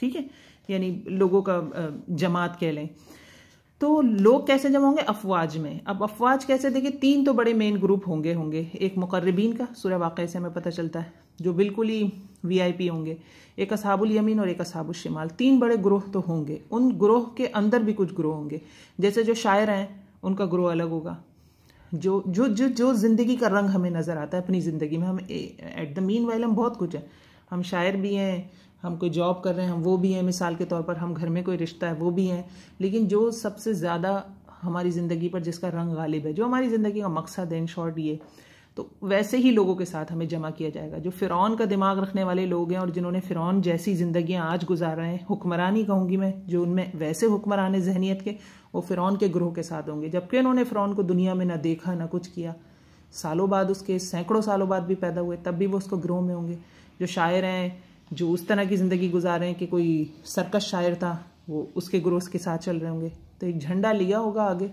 ٹھیک ہے، یعنی لوگوں کا جماعت کہہ لیں. تو لوگ کیسے جمع ہوں گے؟ افواج میں. اب افواج کیسے؟ دیکھیں 3 تو بڑے مین گروپ ہوں گے. ایک مقربین کا، سورہ واقعہ سے ہمیں پتہ چلتا ہے، جو بالکل ہی VIP ہوں گے. ایک اصحاب الیمین اور ایک اصحاب الشمال. 3 بڑے گروہ تو ہوں گے. ان گروہ کے اندر بھی کچھ گروہ ہوں گے. جیسے جو شاعر ہیں ان کا گروہ الگ ہوگا. جو زندگی کا رنگ ہمیں نظر آتا ہے اپنی زندگی میں، ہم ایٹ دا مین وائل ہم بہت کچھ ہیں. ہم شاعر بھی ہیں، ہم کوئی جاب کر رہے ہیں ہم وہ بھی ہیں، مثال کے طور پر ہم گھر میں کوئی رشتہ ہے وہ بھی ہیں. لیکن جو سب سے زیادہ ہماری زندگی پر جس کا رنگ غالب ہے، جو ہماری زندگی کا مقصد ہے، ان شارٹ یہ، تو ویسے ہی لوگوں کے ساتھ ہمیں جمع کیا جائے گا. جو فرعون کا دماغ رکھنے والے لوگ ہیں اور جنہوں نے فرعون جیسی زندگیاں آج گزار رہے ہیں، حکمرانی کہوں گی میں، جو ان میں ویسے حکمران ذہنیت کے، وہ فرعون کے گروہ کے ساتھ ہوں گے. جبکہ انہوں نے فرعون کو دنیا میں نہ دیکھا نہ کچھ کیا، سالوں بعد اس کے سینکڑوں سالوں بعد بھی پیدا ہوئے، تب بھی وہ اس کو گروہ میں ہوں گے. جو شاعر ہیں، جو اس طرح کی زندگی گزار رہے ہیں کہ کوئی سرکش شاعر تھا، وہ اس کے گروہ کے ساتھ چل رہے ہوں گے. تو ایک جھنڈا لیا ہوگا آگے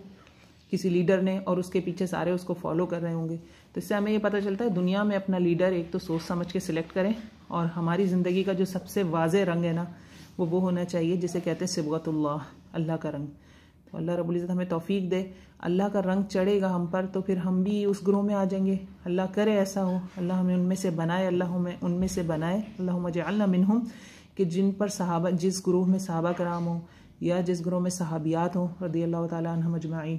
کسی لیڈر نے اور اس کے پیچھے سارے اس کو فالو کر رہے ہوں گے. تو اس سے ہمیں یہ پتہ چلتا ہے دنیا میں اپنا لیڈر ایک تو سوچ سمجھ کے سلیکٹ کریں، اور ہماری زندگی کا جو سب سے واضح رنگ ہے نا، وہ ہونا چاہیے جسے کہتے ہیں صبغۃ اللہ، اللہ کا رنگ. تو اللہ رب العزت ہمیں توفیق دے، اللہ کا رنگ چڑھے گا ہم پر تو پھر ہم بھی اس گروہ میں آ جائیں گے. اللہ کرے ایسا ہو، اللہ ہمیں ان میں سے بنائے، اللہ ہمیں ان میں سے بنائے. اللہم اجعلنا منہم، کہ جن پر صحابہ، جس گروہ میں صحابہ کرام ہوں یا جس گروہ میں صحابیات ہوں رضی اللہ تعالیٰ عنہم اجمعین.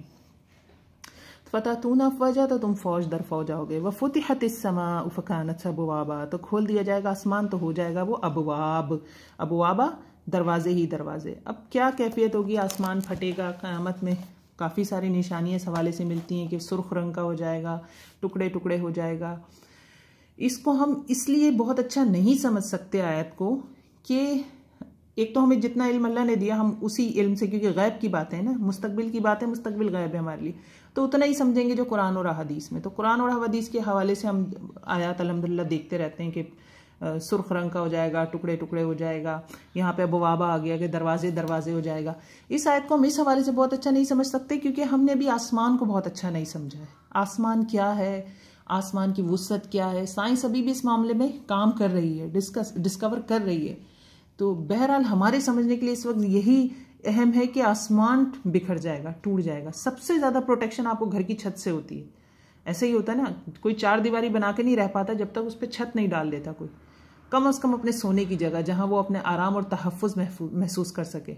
فتاتون افواجا، تو تم فوج در فوج آؤ گے. وفتحت السماء فکانت ابوابا، تو کھول دیا جائے گا آسمان تو ہو جائے گا وہ ابواب. ابوابا دروازے ہی دروازے. اب کیا کیفیت ہوگی؟ آسمان پھٹے گا قیامت میں. کافی ساری نشانیاں اس حوالے سے ملتی ہیں کہ سرخ رنگ کا ہو جائے گا، ٹکڑے ٹکڑے ہو جائے گا. اس کو ہم اس لیے بہت اچھا نہیں سمجھ سکتے آیت کو کہ ایک تو ہمیں جتنا علم اللہ نے دیا ہم اسی علم سے، کیونکہ غیب کی باتیں نا، مستقبل کی باتیں، مستقبل غیب ہے ہمارے لیے، تو اتنا ہی سمجھیں گے جو قرآن اور حدیث میں. تو قرآن اور حدیث کے حوالے سے ہم آیات الحمدللہ دیکھتے رہتے ہیں کہ سرخ رنگ کا ہو جائے گا، ٹکڑے ٹکڑے ہو جائے گا. یہاں پہ ابوابا آ گیا کہ دروازے دروازے ہو جائے گا. اس آیت کو ہم اس حوالے سے بہت اچھا نہیں سمجھ سکتے کیونکہ ہم نے بھی آسمان کو بہت اچھا نہیں سمجھا ہے. آسمان کیا ہے، آسمان کی وسعت کیا ہے، سائنس ابھی بھی اس معاملے میں کام کر رہی ہے، ڈسکور کر رہی ہے. تو بہرحال ہمارے سمجھنے کے لیے اس وقت یہی اہم ہے کہ آسمان بکھر جائے گا، ٹوٹ جائے گا. سب سے زیادہ پروٹیکشن آپ کو گھر کی چھت سے ہوتی ہے. ایسے ہی ہوتا ہے نا، کوئی 4 دیواری بنا کے نہیں رہ پاتا جب تک اس پہ چھت نہیں ڈال دیتا کوئی، کم از کم اپنے سونے کی جگہ جہاں وہ اپنے آرام اور تحفظ محسوس کر سکے.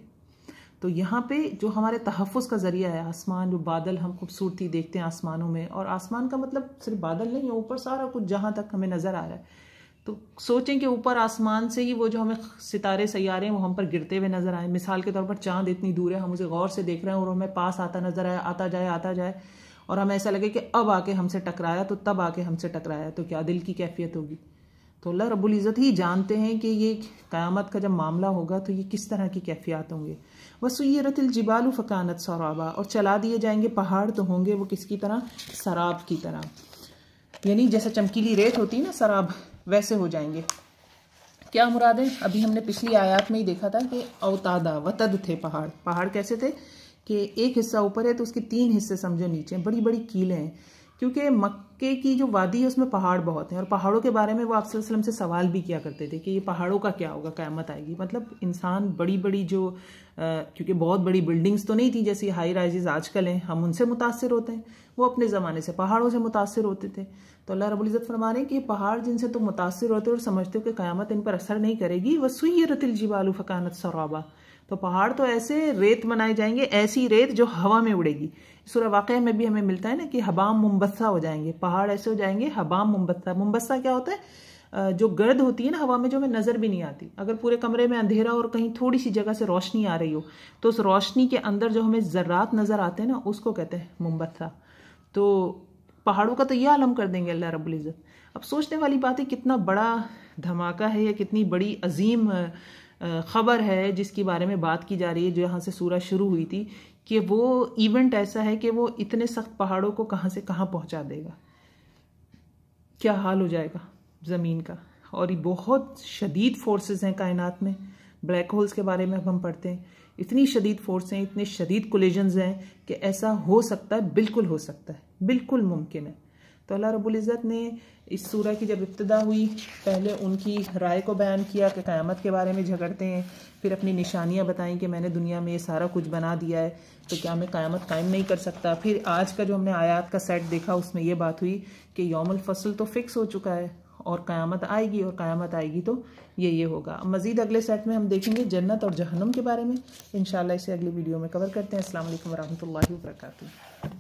تو یہاں پہ جو ہمارے تحفظ کا ذریعہ ہے آسمان، جو بادل ہم خوبصورتی دیکھتے ہیں آسمانوں میں، اور آسمان کا مطلب صرف بادل نہیں ہے، اوپر سارا کچھ جہاں تک ہمیں نظر آ رہا ہے. تو سوچیں کہ اوپر آسمان سے ہی وہ جو ہمیں ستارے سیارے ہیں وہ ہم پر گرتے ہوئے نظر آئیں. مثال کے طور پر چاند اتنی دور ہے، ہم اسے غور سے دیکھ رہے ہیں اور ہمیں پاس آتا نظر آیا، آتا جائے اور ہمیں ایسا لگے کہ اب آ کے ہم سے ٹکرایا، تو تب آ کے ہم سے ٹکرایا، تو کیا دل کی کیفیت ہوگی. تو اللہ رب العزت ہی جانتے ہیں کہ یہ قیامت کا جب معاملہ ہوگا تو یہ کس طرح کی کیفیات ہوں گے. وسیرت الجبال فکانت سرابا، اور چلا دیے جائیں گے پہاڑ تو ہوں گے وہ کس کی طرح؟ سراب کی طرح. یعنی جیسے چمکیلی ریت ہوتی ہے نا سراب، ویسے ہو جائیں گے. کیا مراد ہے؟ ابھی ہم نے پچھلی آیات میں ہی دیکھا تھا کہ اوتادا وتد تھے پہاڑ. پہاڑ کیسے تھے کہ ایک حصہ اوپر ہے تو اس کے 3 حصے سمجھو نیچے، بڑی بڑی کیلیں ہیں. کیونکہ مکے کی جو وادی ہے اس میں پہاڑ بہت ہیں، اور پہاڑوں کے بارے میں وہ آپ صلی اللہ علیہ وسلم سے سوال بھی کیا کرتے تھے کہ یہ پہاڑوں کا کیا ہوگا، قیامت آئے گی. مطلب انسان بڑی بڑی جو کیونکہ بہت بڑی بلڈنگز تو نہیں تھی جیسی ہائی رائزز آج کل ہیں، ہم ان سے متاثر ہوتے ہیں، وہ اپنے زمانے سے پہاڑوں سے متاثر ہوتے تھے. تو اللہ رب العزت فرما رہے ہیں کہ یہ پہاڑ جن سے تم متاثر ہوتے ہو اور سمجھتے ہو کہ قیامت ان پر اثر نہیں کرے گی، وسیرت الجبال فکانت سرابا، تو پہاڑ تو ایسے ریت بنائے جائیں گے، ایسی ریت جو ہوا میں اڑے گی. سورہ واقعہ میں بھی ہمیں ملتا ہے نا کہ حبام منبثہ ہو جائیں گے، پہاڑ ایسے ہو جائیں گے حبام منبثہ. منبثہ کیا ہوتا ہے؟ جو گرد ہوتی ہے نا ہوا میں، جو ہمیں نظر بھی نہیں آتی. اگر پورے کمرے میں اندھیرا اور کہیں تھوڑی سی جگہ سے روشنی آ رہی ہو تو اس روشنی کے اندر جو ہمیں ذرات نظر آتے ہیں نا، اس کو کہتے ہیں منبثہ. تو پہاڑوں کا تو یہ عالم کر دیں گے اللہ رب العزت. اب سوچنے والی بات ہے کتنا بڑا دھماکہ ہے، یا کتنی بڑی عظیم خبر ہے جس کے بارے میں بات کی جا رہی ہے، جو یہاں سے سورہ شروع ہوئی تھی، کہ وہ ایونٹ ایسا ہے کہ وہ اتنے سخت پہاڑوں کو کہاں سے کہاں پہنچا دے گا. کیا حال ہو جائے گا زمین کا. اور یہ بہت شدید فورسز ہیں کائنات میں. بلیک ہولز کے بارے میں اب ہم پڑھتے ہیں، اتنی شدید فورس ہیں، اتنے شدید کولیجنز ہیں کہ ایسا ہو سکتا ہے، بالکل ہو سکتا ہے، بالکل ممکن ہے. تو اللہ رب العزت نے اس سورہ کی جب ابتدا ہوئی پہلے ان کی رائے کو بیان کیا کہ قیامت کے بارے میں جھگڑتے ہیں، پھر اپنی نشانیاں بتائیں کہ میں نے دنیا میں یہ سارا کچھ بنا دیا ہے تو کیا میں قیامت قائم نہیں کر سکتا. پھر آج کا جو ہم نے آیات کا سیٹ دیکھا اس میں یہ بات ہوئی کہ یوم الفصل تو فکس ہو چکا ہے اور قیامت آئے گی، اور قیامت آئے گی تو یہ ہوگا. مزید اگلے سیٹ میں ہم دیکھیں گے جنت اور جہنم کے بارے میں، انشاءاللہ اسے اگلی ویڈیو میں کور کرتے ہیں. السلام علیکم ورحمۃ اللہ وبرکاتہ.